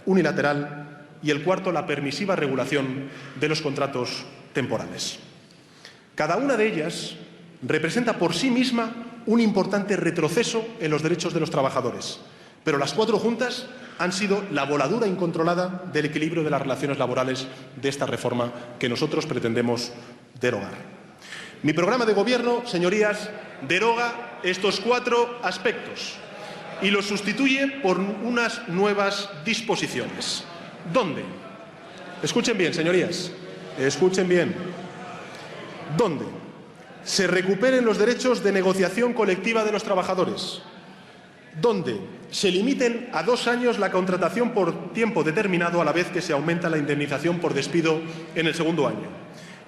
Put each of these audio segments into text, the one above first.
unilateral y el cuarto, la permisiva regulación de los contratos temporales. Cada una de ellas representa por sí misma un importante retroceso en los derechos de los trabajadores, pero las cuatro juntas han sido la voladura incontrolada del equilibrio de las relaciones laborales de esta reforma que nosotros pretendemos derogar. Mi programa de Gobierno, señorías, deroga estos cuatro aspectos y los sustituye por unas nuevas disposiciones. ¿Dónde? Escuchen bien, señorías, escuchen bien. ¿Dónde? Se recuperen los derechos de negociación colectiva de los trabajadores. Donde se limiten a 2 años la contratación por tiempo determinado a la vez que se aumenta la indemnización por despido en el segundo año.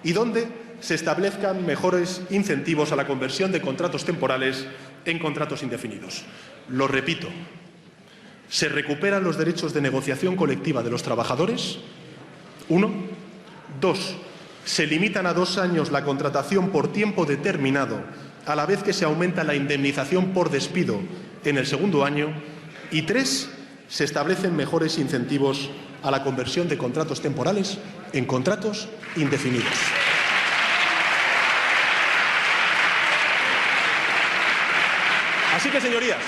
Y donde se establezcan mejores incentivos a la conversión de contratos temporales en contratos indefinidos. Lo repito, se recuperan los derechos de negociación colectiva de los trabajadores. 1. 2. Se limitan a 2 años la contratación por tiempo determinado a la vez que se aumenta la indemnización por despido en el segundo año. Y 3. Se establecen mejores incentivos a la conversión de contratos temporales en contratos indefinidos. Así que, señorías,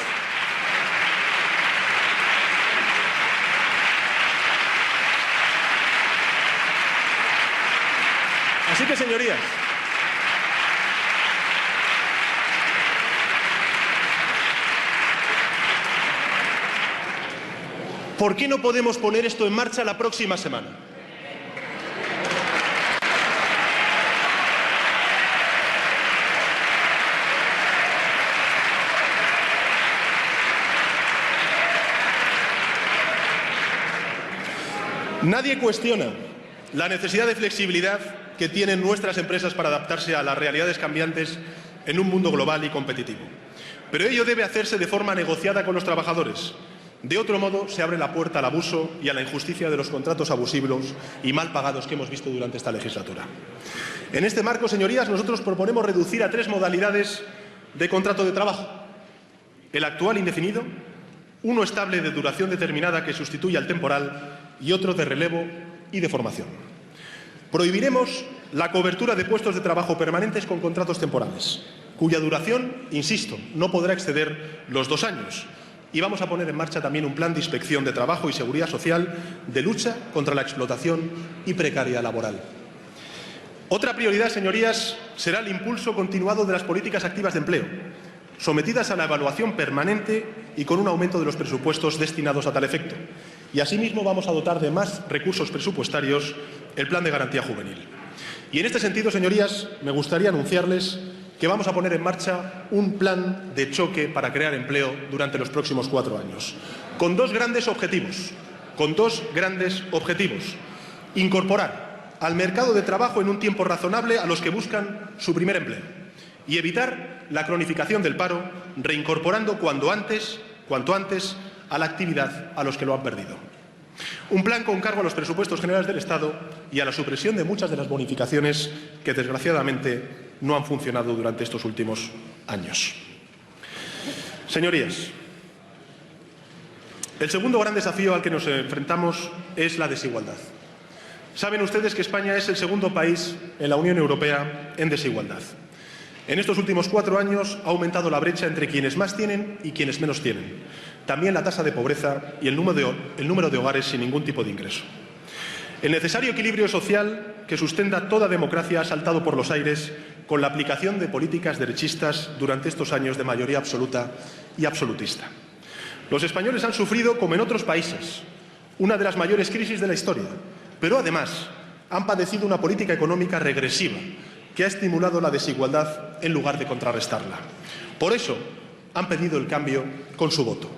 ¿por qué no podemos poner esto en marcha la próxima semana? Nadie cuestiona la necesidad de flexibilidad que tienen nuestras empresas para adaptarse a las realidades cambiantes en un mundo global y competitivo. Pero ello debe hacerse de forma negociada con los trabajadores. De otro modo, se abre la puerta al abuso y a la injusticia de los contratos abusivos y mal pagados que hemos visto durante esta legislatura. En este marco, señorías, nosotros proponemos reducir a 3 modalidades de contrato de trabajo. El actual indefinido, uno estable de duración determinada que sustituya al temporal y otro de relevo y de formación. Prohibiremos la cobertura de puestos de trabajo permanentes con contratos temporales, cuya duración, insisto, no podrá exceder los 2 años. Y vamos a poner en marcha también un plan de inspección de trabajo y seguridad social de lucha contra la explotación y precariedad laboral. Otra prioridad, señorías, será el impulso continuado de las políticas activas de empleo, sometidas a la evaluación permanente y con un aumento de los presupuestos destinados a tal efecto. Y asimismo vamos a dotar de más recursos presupuestarios el Plan de Garantía Juvenil. Y en este sentido, señorías, me gustaría anunciarles que vamos a poner en marcha un plan de choque para crear empleo durante los próximos 4 años, con dos grandes objetivos. Incorporar al mercado de trabajo en un tiempo razonable a los que buscan su primer empleo y evitar la cronificación del paro, reincorporando cuanto antes a la actividad a los que lo han perdido. Un plan con cargo a los presupuestos generales del Estado y a la supresión de muchas de las bonificaciones que, desgraciadamente, no han funcionado durante estos últimos años. Señorías, el segundo gran desafío al que nos enfrentamos es la desigualdad. Saben ustedes que España es el segundo país en la Unión Europea en desigualdad. En estos últimos 4 años ha aumentado la brecha entre quienes más tienen y quienes menos tienen. También la tasa de pobreza y el número de hogares sin ningún tipo de ingreso. El necesario equilibrio social que sustenta toda democracia ha saltado por los aires con la aplicación de políticas derechistas durante estos años de mayoría absoluta y absolutista. Los españoles han sufrido, como en otros países, una de las mayores crisis de la historia, pero además han padecido una política económica regresiva que ha estimulado la desigualdad en lugar de contrarrestarla. Por eso han pedido el cambio con su voto,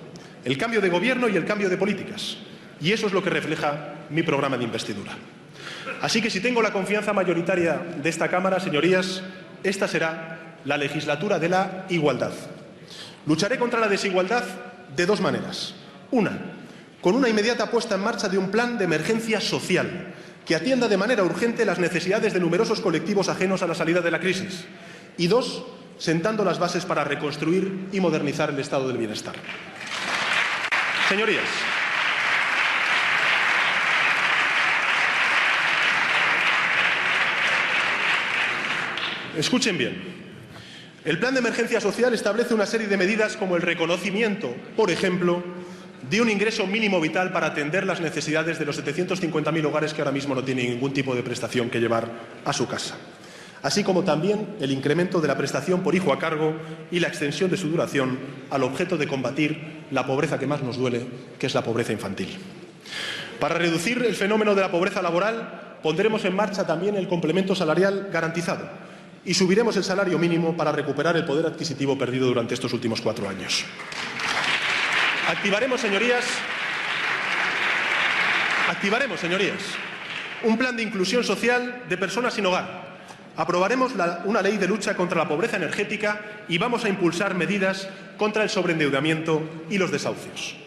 el cambio de gobierno y el cambio de políticas. Y eso es lo que refleja mi programa de investidura. Así que si tengo la confianza mayoritaria de esta Cámara, señorías, esta será la legislatura de la igualdad. Lucharé contra la desigualdad de 2 maneras. Una, con una inmediata puesta en marcha de un plan de emergencia social que atienda de manera urgente las necesidades de numerosos colectivos ajenos a la salida de la crisis. Y 2, sentando las bases para reconstruir y modernizar el estado del bienestar. Señorías, Escuchen bien. El Plan de Emergencia Social establece una serie de medidas como el reconocimiento, por ejemplo, de un ingreso mínimo vital para atender las necesidades de los 750.000 hogares que ahora mismo no tienen ningún tipo de prestación que llevar a su casa, así como también el incremento de la prestación por hijo a cargo y la extensión de su duración al objeto de combatir la pobreza que más nos duele, que es la pobreza infantil. Para reducir el fenómeno de la pobreza laboral, pondremos en marcha también el complemento salarial garantizado y subiremos el salario mínimo para recuperar el poder adquisitivo perdido durante estos últimos 4 años. Activaremos, señorías, un plan de inclusión social de personas sin hogar. Aprobaremos una ley de lucha contra la pobreza energética y vamos a impulsar medidas contra el sobreendeudamiento y los desahucios.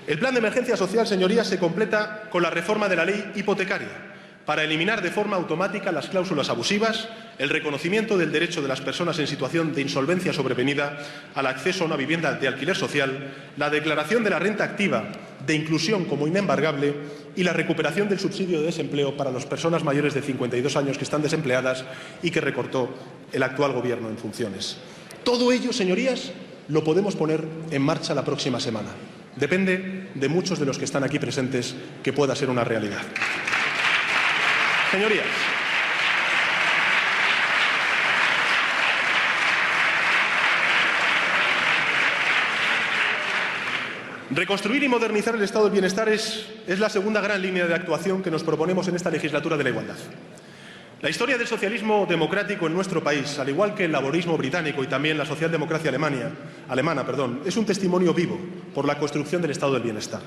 El plan de emergencia social, señorías, se completa con la reforma de la ley hipotecaria para eliminar de forma automática las cláusulas abusivas, el reconocimiento del derecho de las personas en situación de insolvencia sobrevenida al acceso a una vivienda de alquiler social, la declaración de la renta activa de inclusión como inembargable y la recuperación del subsidio de desempleo para las personas mayores de 52 años que están desempleadas y que recortó el actual Gobierno en funciones. Todo ello, señorías, lo podemos poner en marcha la próxima semana. Depende de muchos de los que están aquí presentes que pueda ser una realidad. Señorías, reconstruir y modernizar el estado del bienestar es la segunda gran línea de actuación que nos proponemos en esta legislatura de la igualdad. La historia del socialismo democrático en nuestro país, al igual que el laborismo británico y también la socialdemocracia alemana, es un testimonio vivo por la construcción del estado del bienestar.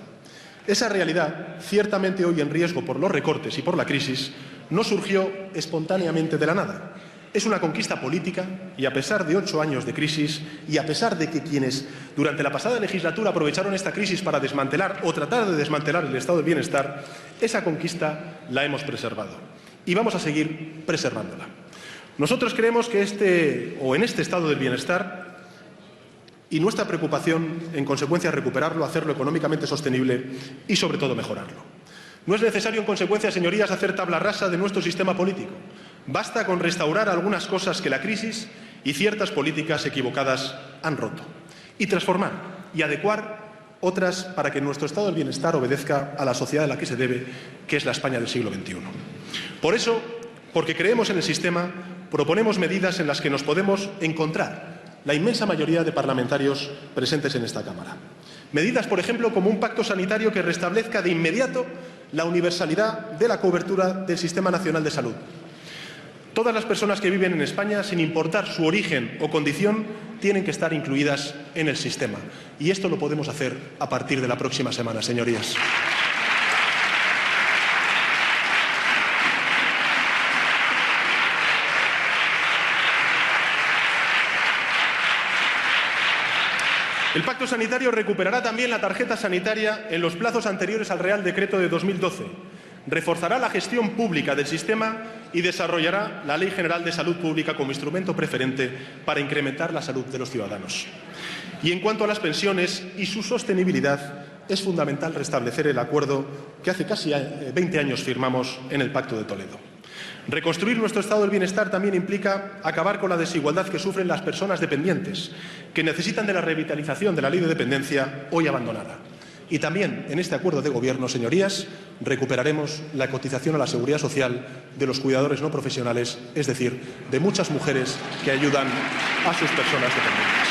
Esa realidad, ciertamente hoy en riesgo por los recortes y por la crisis, no surgió espontáneamente de la nada. Es una conquista política y, a pesar de 8 años de crisis y a pesar de que quienes durante la pasada legislatura aprovecharon esta crisis para desmantelar o tratar de desmantelar el estado del bienestar, esa conquista la hemos preservado y vamos a seguir preservándola. Nosotros creemos que en este estado del bienestar, y nuestra preocupación, en consecuencia, es recuperarlo, hacerlo económicamente sostenible y, sobre todo, mejorarlo. No es necesario, en consecuencia, señorías, hacer tabla rasa de nuestro sistema político. Basta con restaurar algunas cosas que la crisis y ciertas políticas equivocadas han roto y transformar y adecuar otras para que nuestro estado del bienestar obedezca a la sociedad a la que se debe, que es la España del siglo XXI. Por eso, porque creemos en el sistema, proponemos medidas en las que nos podemos encontrar la inmensa mayoría de parlamentarios presentes en esta Cámara. Medidas, por ejemplo, como un pacto sanitario que restablezca de inmediato la universalidad de la cobertura del Sistema Nacional de Salud. Todas las personas que viven en España, sin importar su origen o condición, tienen que estar incluidas en el sistema. Y esto lo podemos hacer a partir de la próxima semana, señorías. El pacto sanitario recuperará también la tarjeta sanitaria en los plazos anteriores al Real Decreto de 2012, reforzará la gestión pública del sistema y desarrollará la Ley General de Salud Pública como instrumento preferente para incrementar la salud de los ciudadanos. Y en cuanto a las pensiones y su sostenibilidad, es fundamental restablecer el acuerdo que hace casi 20 años firmamos en el Pacto de Toledo. Reconstruir nuestro estado del bienestar también implica acabar con la desigualdad que sufren las personas dependientes, que necesitan de la revitalización de la ley de dependencia hoy abandonada. Y también en este acuerdo de gobierno, señorías, recuperaremos la cotización a la seguridad social de los cuidadores no profesionales, es decir, de muchas mujeres que ayudan a sus personas dependientes.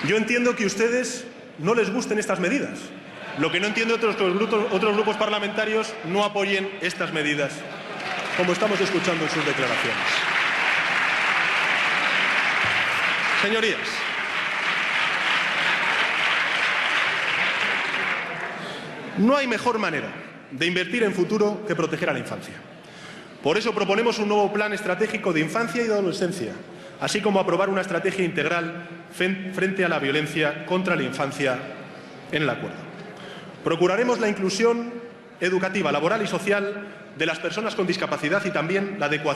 Yo entiendo que a ustedes no les gusten estas medidas. Lo que no entiendo es que otros grupos parlamentarios no apoyen estas medidas, como estamos escuchando en sus declaraciones. Señorías, no hay mejor manera de invertir en futuro que proteger a la infancia. Por eso proponemos un nuevo plan estratégico de infancia y de adolescencia, así como aprobar una estrategia integral frente a la violencia contra la infancia en el acuerdo. Procuraremos la inclusión educativa, laboral y social de las personas con discapacidad y también la adecuación